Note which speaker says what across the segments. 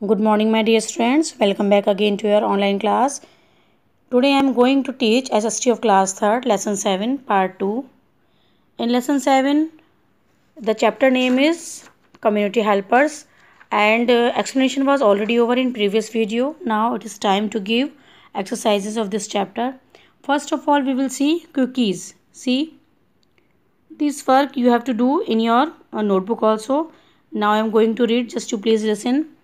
Speaker 1: Good morning, my dear students. Welcome back again to your online class. Today I am going to teach SST of class 3rd, lesson 7, part 2. In lesson 7, the chapter name is Community Helpers and explanation was already over in previous video. Now it is time to give exercises of this chapter. First of all, we will see cookies. See, this work you have to do in your notebook also. Now I am going to read, just to please listen.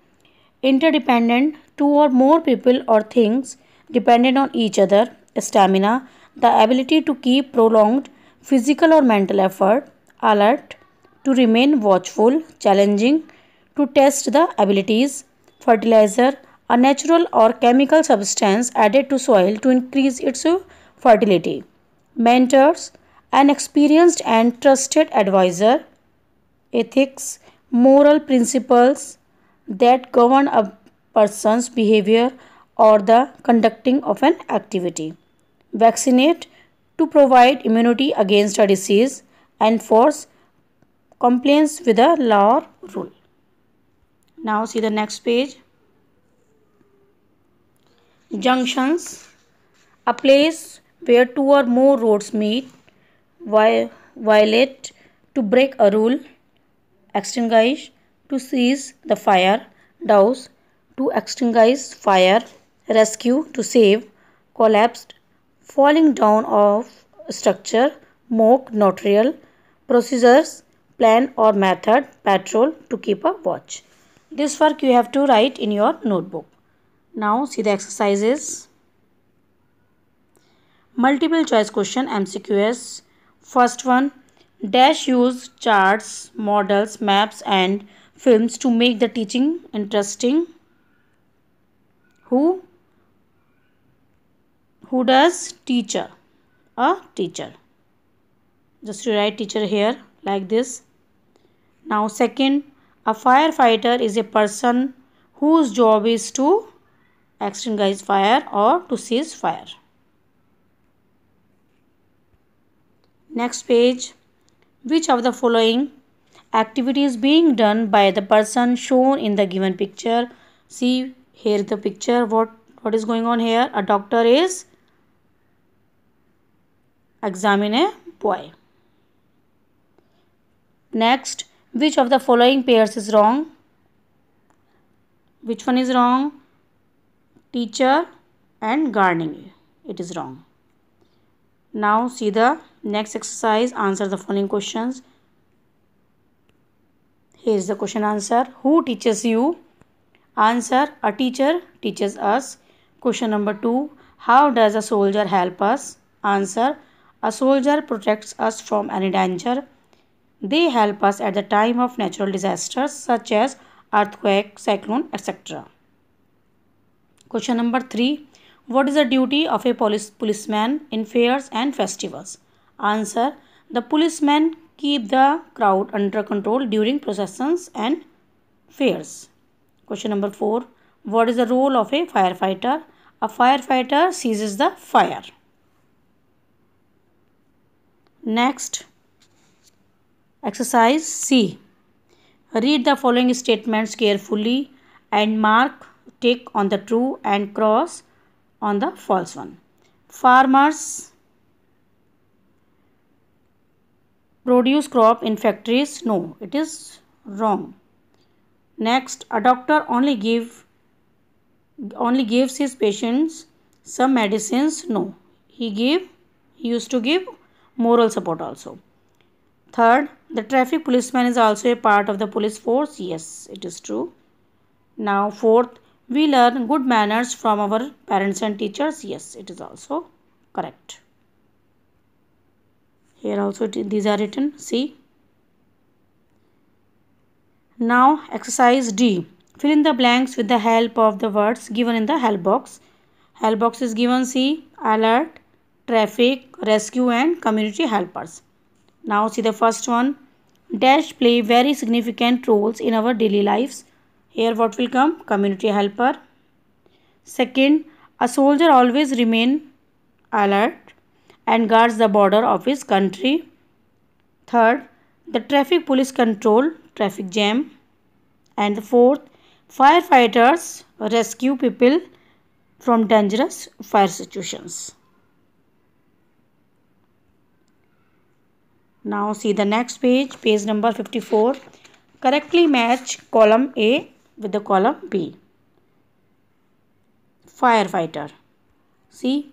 Speaker 1: Interdependent, two or more people or things dependent on each other. Stamina, the ability to keep prolonged physical or mental effort. Alert, to remain watchful. Challenging, to test the abilities. Fertilizer, a natural or chemical substance added to soil to increase its fertility. Mentors, an experienced and trusted advisor. Ethics, moral principles that govern a person's behavior or the conducting of an activity. Vaccinate, to provide immunity against a disease. Enforce, compliance with a law or rule. Now see the next page. Junctions, a place where two or more roads meet. Violate, to break a rule. Extinguish, to seize the fire. Douse, to extinguish fire. Rescue, to save. Collapsed, falling down of structure. Mock, not real. Procedures, plan or method. Patrol, to keep a watch. This work you have to write in your notebook. Now see the exercises. Multiple choice question MCQs. First one, dash use charts, models, maps and films to make the teaching interesting. Who does teacher? A teacher. Just to write teacher here like this. Now second, a firefighter is a person whose job is to extinguish fire or to seize fire. Next page, which of the following activities being done by the person shown in the given picture? See here the picture, what is going on here? A doctor is examining a boy. Next, which of the following pairs is wrong? Which one is wrong? Teacher and gardening. It is wrong. Now see the next exercise. Answer the following questions. Here is the question answer. Who teaches you? Answer, a teacher teaches us. Question number 2. How does a soldier help us? Answer, a soldier protects us from any danger. They help us at the time of natural disasters such as earthquake, cyclone, etc. Question number 3. What is the duty of a policeman in fairs and festivals? Answer, the policemen keep the crowd under control during processions and fairs. Question number 4. What is the role of a firefighter? A firefighter seizes the fire. Next, exercise C. Read the following statements carefully and mark tick on the true and cross on the false one. Farmers produce crop in factories. No, it is wrong. Next, a doctor only gives his patients some medicines. No, he used to give moral support also. Third, the traffic policeman is also a part of the police force. Yes, it is true. Now fourth, we learn good manners from our parents and teachers. Yes, it is also correct. Here also these are written. See. Now exercise D. Fill in the blanks with the help of the words given in the help box. Help box is given. See, alert, traffic, rescue and community helpers. Now see the first one. Dash play very significant roles in our daily lives. Here what will come? Community helper. Second, a soldier always remain alert and guards the border of his country. Third, the traffic police control traffic jam. And the fourth, Firefighters rescue people from dangerous fire situations. Now see the next page, page number 54. Correctly match column A with the column B. Firefighter. See,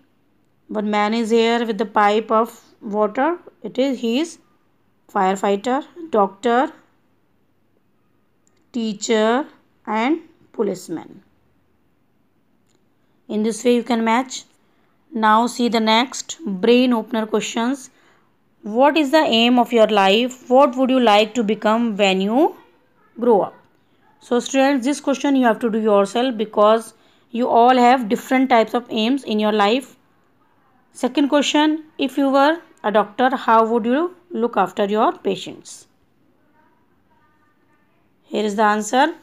Speaker 1: one man is here with the pipe of water. He is firefighter, doctor, teacher and policeman. In this way you can match. Now see the next brain opener questions. What is the aim of your life? What would you like to become when you grow up? So students, this question you have to do yourself because you all have different types of aims in your life. Second question, if you were a doctor, how would you look after your patients? Here is the answer.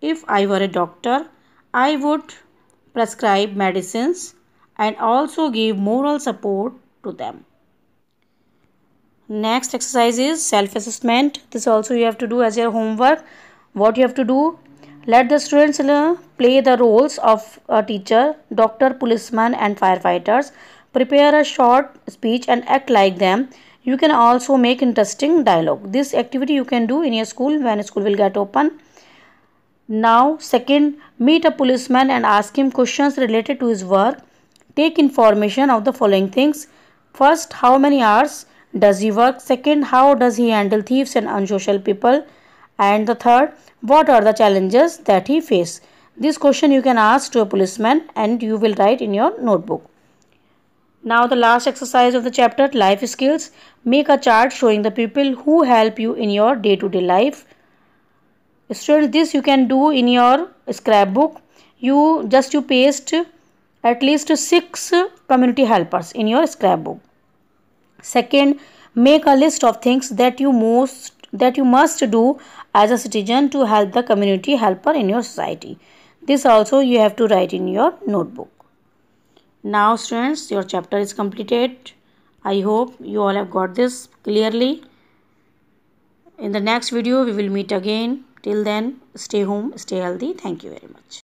Speaker 1: If I were a doctor, I would prescribe medicines and also give moral support to them. Next exercise is self-assessment. This also you have to do as your homework. What you have to do? Let the students play the roles of a teacher, doctor, policeman and firefighters. Prepare a short speech and act like them. You can also make interesting dialogue. This activity you can do in your school when school will get open. Now, second, meet a policeman and ask him questions related to his work. Take information of the following things. First, how many hours does he work? Second, how does he handle thieves and unsocial people? And the third, what are the challenges that he faces? This question you can ask to a policeman and you will write in your notebook. Now the last exercise of the chapter, life skills. Make a chart showing the people who help you in your day-to-day life. Students, this you can do in your scrapbook. You paste at least 6 community helpers in your scrapbook. Second, make a list of things that you must do as a citizen to help the community helper in your society. This also you have to write in your notebook. Now students, your chapter is completed. I hope you all have got this clearly. In the next video we will meet again. Till then, stay home, stay healthy. Thank you very much.